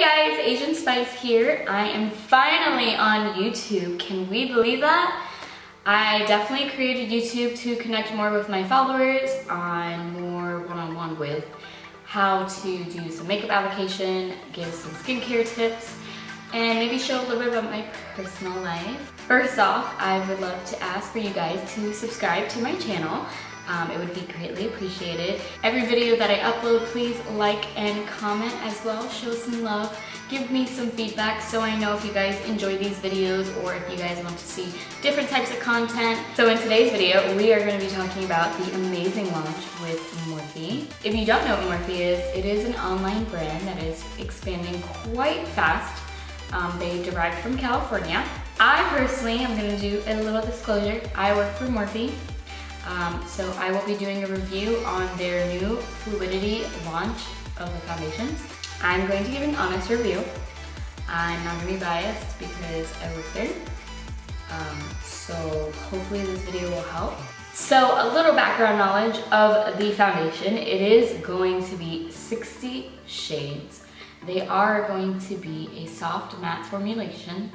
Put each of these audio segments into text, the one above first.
guys, Asian Spice here. I am finally on YouTube. Can we believe that? I definitely created YouTube to connect more with my followers on more one-on-one with how to do some makeup application, give some skincare tips, and maybe show a little bit about my personal life. First off, I would love to ask for you guys to subscribe to my channel. It would be greatly appreciated. Every video that I upload, please like and comment as well. Show some love. Give me some feedback so I know if you guys enjoy these videos or if you guys want to see different types of content. So in today's video, we are going to be talking about the amazing launch with Morphe. If you don't know what Morphe is, it is an online brand that is expanding quite fast. They derived from California. I personally am going to do a little disclosure. I work for Morphe. So I will be doing a review on their new Fluidity launch of the foundations. I'm going to give an honest review. I'm not going to be biased because I work there. So hopefully this video will help. So a little background knowledge of the foundation. It is going to be 60 shades. They are going to be a soft matte formulation.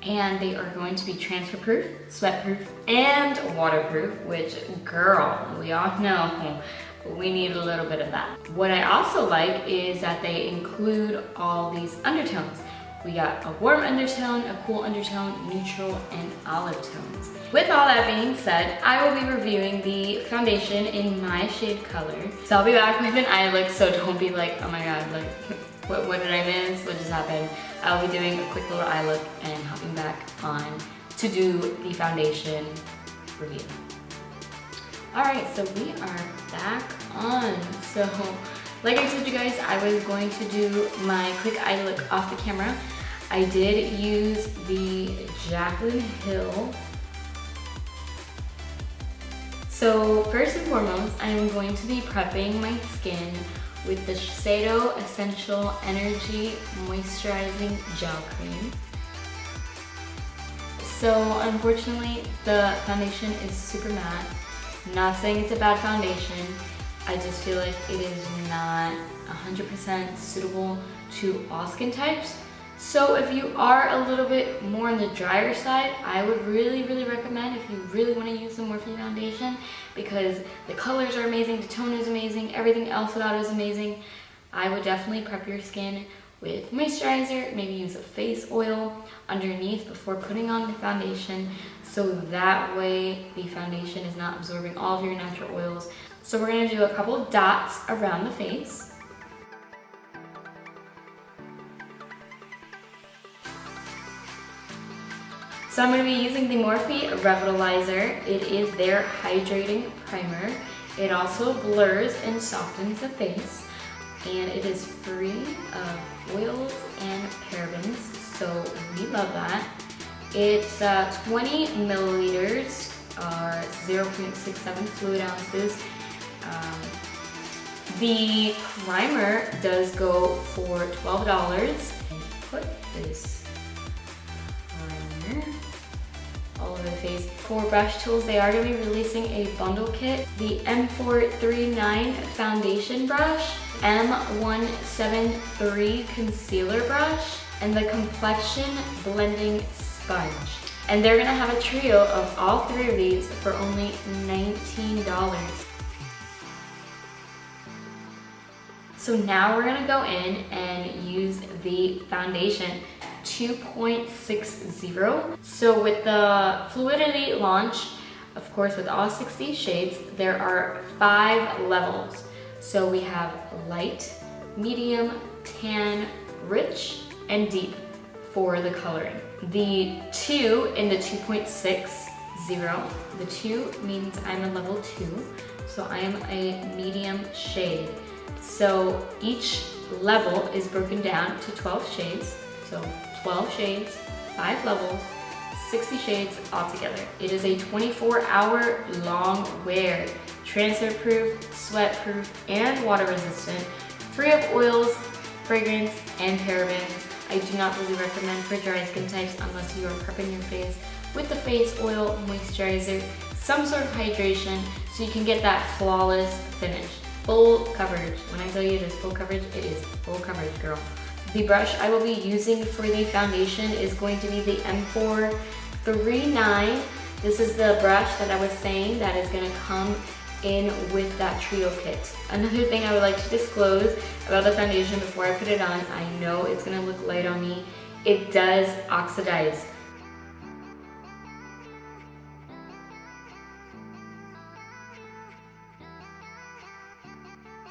And they are going to be transfer proof, sweat proof, and waterproof, which, girl, we all know we need a little bit of that. What I also like is that they include all these undertones. We got a warm undertone, a cool undertone, neutral, and olive tones. With all that being said, I will be reviewing the foundation in my shade color. So I'll be back with an eye look, so don't be like, oh my god, like, what did I miss? What just happened? I'll be doing a quick little eye look and hopping back on to do the foundation review. Alright, so we are back on. So, like I told you guys, I was going to do my quick eye look off the camera. I did use the Jaclyn Hill. So, first and foremost, I am going to be prepping my skin with the Shiseido Essential Energy Moisturizing Gel Cream. So unfortunately, the foundation is super matte. Not saying it's a bad foundation, I just feel like it is not 100% suitable to all skin types. So if you are a little bit more on the drier side, I would really recommend if you really want to use the Morphe foundation, because the colors are amazing, the tone is amazing, everything else about it is amazing. I would definitely prep your skin with moisturizer, maybe use a face oil underneath before putting on the foundation, so that way the foundation is not absorbing all of your natural oils. So we're going to do a couple dots around the face. So I'm going to be using the Morphe Revitalizer. It is their hydrating primer. It also blurs and softens the face, and it is free of oils and parabens, so we love that. It's 20 milliliters, or 0.67 fluid ounces. The primer does go for $12. Put this all over the face. For brush tools, they are going to be releasing a bundle kit. The M439 foundation brush, M173 concealer brush, and the complexion blending sponge. And they're going to have a trio of all three of these for only $19. So now we're going to go in and use the foundation 2.60. So with the Fluidity launch, of course with all 60 shades, there are 5 levels. So we have light, medium, tan, rich, and deep for the coloring. The 2 in the 2.60, the 2 means I'm a level 2, so I am a medium shade. So each level is broken down to 12 shades. So 12 shades, 5 levels, 60 shades altogether. It is a 24-hour long wear, transfer proof, sweat proof, and water resistant, free of oils, fragrance, and parabens. I do not really recommend for dry skin types unless you are prepping your face with the face oil, moisturizer, some sort of hydration, so you can get that flawless finish. Full coverage. When I tell you it is full coverage, it is full coverage, girl. The brush I will be using for the foundation is going to be the M439. This is the brush that I was saying that is going to come in with that trio kit. Another thing I would like to disclose about the foundation before I put it on, I know it's going to look light on me. It does oxidize.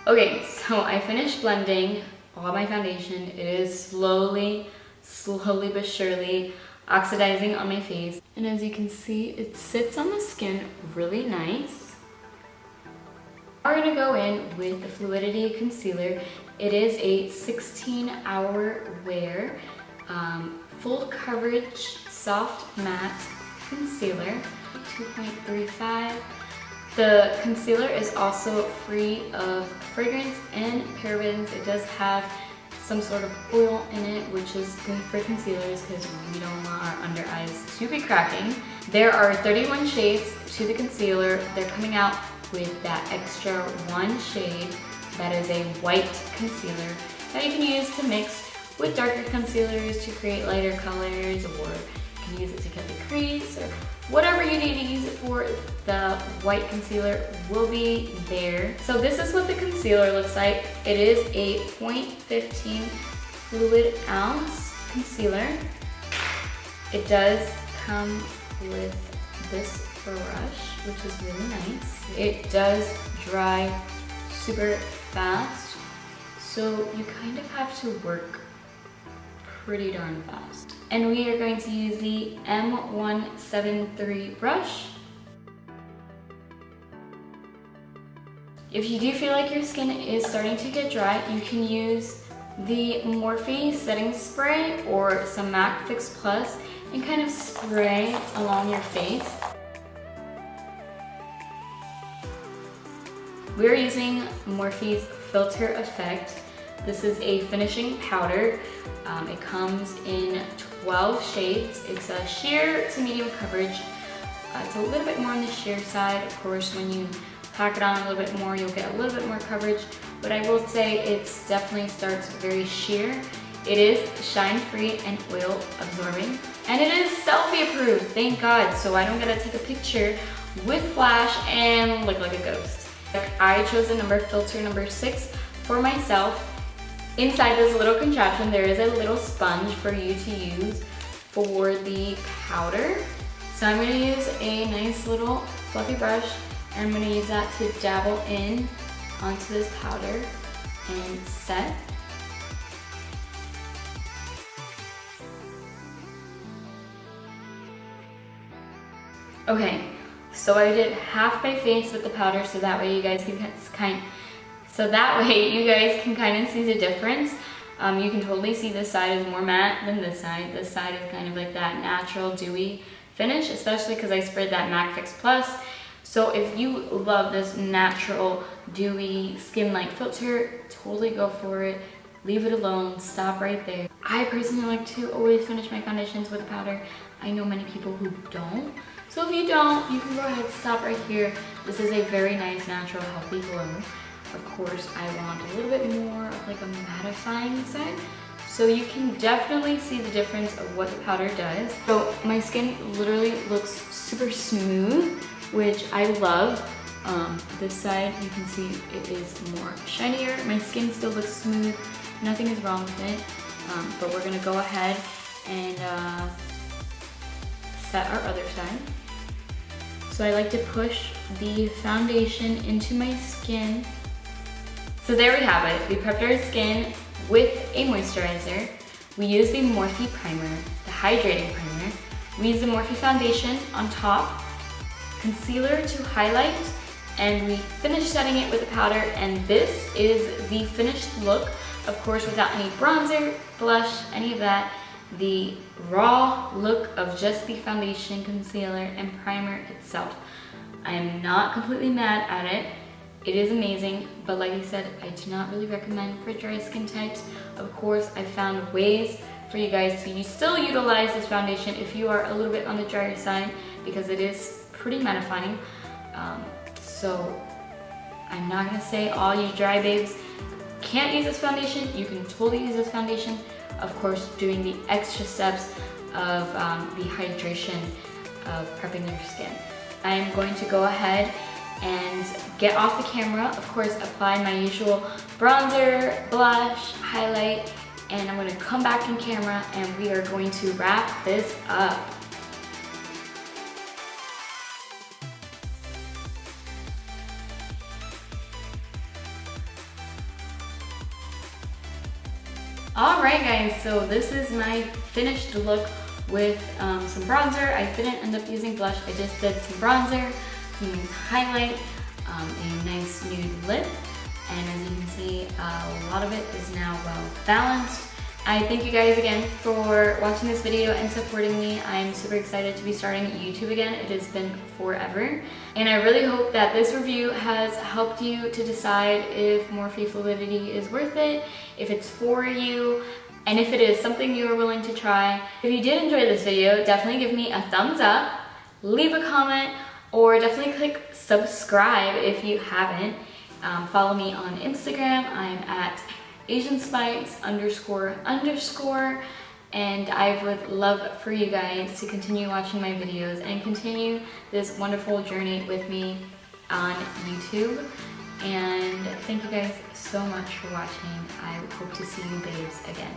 Okay, so I finished blending all my foundation. It is slowly but surely oxidizing on my face. And as you can see, it sits on the skin really nice. We're gonna go in with the Fluidity Concealer. It is a 16-hour wear, full coverage, soft matte concealer, 2.35. The concealer is also free of fragrance and parabens. It does have some sort of oil in it, which is good for concealers because we don't want our under eyes to be cracking. There are 31 shades to the concealer. They're coming out with that extra one shade that is a white concealer that you can use to mix with darker concealers to create lighter colors, or you can use it to cut the crease, or whatever you need to use it for. The white concealer will be there. So this is what the concealer looks like. It is a 0.15 fluid ounce concealer. It does come with this brush, which is really nice. It does dry super fast, so you kind of have to work pretty darn fast. And we are going to use the M173 brush. If you do feel like your skin is starting to get dry, you can use the Morphe setting spray or some MAC Fix Plus and kind of spray along your face. We're using Morphe's Filter Effect. This is a finishing powder. It comes in 12 shades. It's a sheer to medium coverage. It's a little bit more on the sheer side. Of course, when you pack it on a little bit more, you'll get a little bit more coverage. But I will say it definitely starts very sheer. It is shine-free and oil absorbing. And it is selfie approved, thank God. So I don't gotta take a picture with flash and look like a ghost. I chose the filter number 6 for myself. Inside this little contraption, there is a little sponge for you to use for the powder. So I'm gonna use a nice little fluffy brush, and I'm gonna use that to dabble in onto this powder and set. Okay, so I did half my face with the powder, so that way you guys can kind of see the difference. You can totally see this side is more matte than this side. This side is kind of like that natural dewy finish, especially because I sprayed that MAC Fix Plus. So if you love this natural dewy skin-like filter, totally go for it. Leave it alone, stop right there. I personally like to always finish my foundations with powder. I know many people who don't. So if you don't, you can go ahead and stop right here. This is a very nice, natural, healthy glow. Of course, I want a little bit more of like a mattifying side. So you can definitely see the difference of what the powder does. So my skin literally looks super smooth, which I love. This side, you can see it is more shinier. My skin still looks smooth. Nothing is wrong with it. But we're gonna go ahead and set our other side. So I like to push the foundation into my skin. So there we have it. We prepped our skin with a moisturizer. We use the Morphe primer, the hydrating primer. We use the Morphe foundation on top, concealer to highlight, and we finish setting it with the powder, and this is the finished look. Of course, without any bronzer, blush, any of that. The raw look of just the foundation, concealer, and primer itself. I am not completely mad at it. It is amazing, but like I said, I do not really recommend for dry skin types. Of course, I found ways for you guys to still utilize this foundation if you are a little bit on the drier side, because it is pretty mattifying. So I'm not gonna say all you dry babes can't use this foundation, you can totally use this foundation. Of course, doing the extra steps of the hydration of prepping your skin. I'm going to go ahead and get off the camera, of course apply my usual bronzer, blush, highlight, and I'm gonna come back in camera and we are going to wrap this up. Alright guys, so this is my finished look with some bronzer. I didn't end up using blush, I just did some bronzer, some highlight, a nice nude lip, and as you can see, a lot of it is now well balanced. I thank you guys again for watching this video and supporting me. I'm super excited to be starting YouTube again. It has been forever. And I really hope that this review has helped you to decide if Morphe Fluidity is worth it, if it's for you, and if it is something you are willing to try. If you did enjoy this video, definitely give me a thumbs up, leave a comment, or definitely click subscribe if you haven't. Follow me on Instagram. I'm at AsianSpikes __, and I would love for you guys to continue watching my videos and continue this wonderful journey with me on YouTube. And thank you guys so much for watching. I hope to see you babes again.